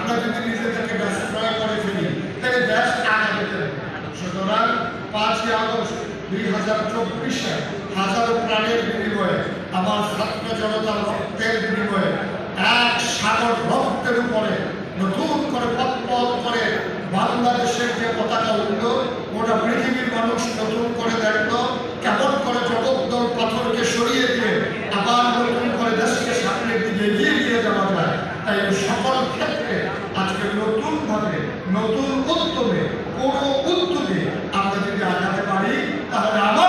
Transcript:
আমরা যদি নিজেদেরকে ব্যস্তয় করে ফেলি তাহলে দেশ আগাবে যাবে। সুতরাং 5ই আগস্ট 2024-এ হাজারো প্রাণের বিনিময়ে, আমার ছাত্র জনতার রক্তের বিনিময়ে, এক সাগর রক্তের উপরে নতুন করে পথ করে বাংলাদেশের যে পতাকা উঠল, গোটা পৃথিবীর মানুষ নতুন করে দেখলো কেমন করে জগদ্দল পাথরকে সরিয়ে দিয়ে আবার নতুন করে দেশকে সামনের দিকে এগিয়ে নিয়ে যাওয়া যায়। তাই সকল ক্ষেত্রে আজকে নতুনভাবে নতুন উদ্যমে কোনো উদ্যোগে আমরা যদি আগাতে পারি তাহলে আমার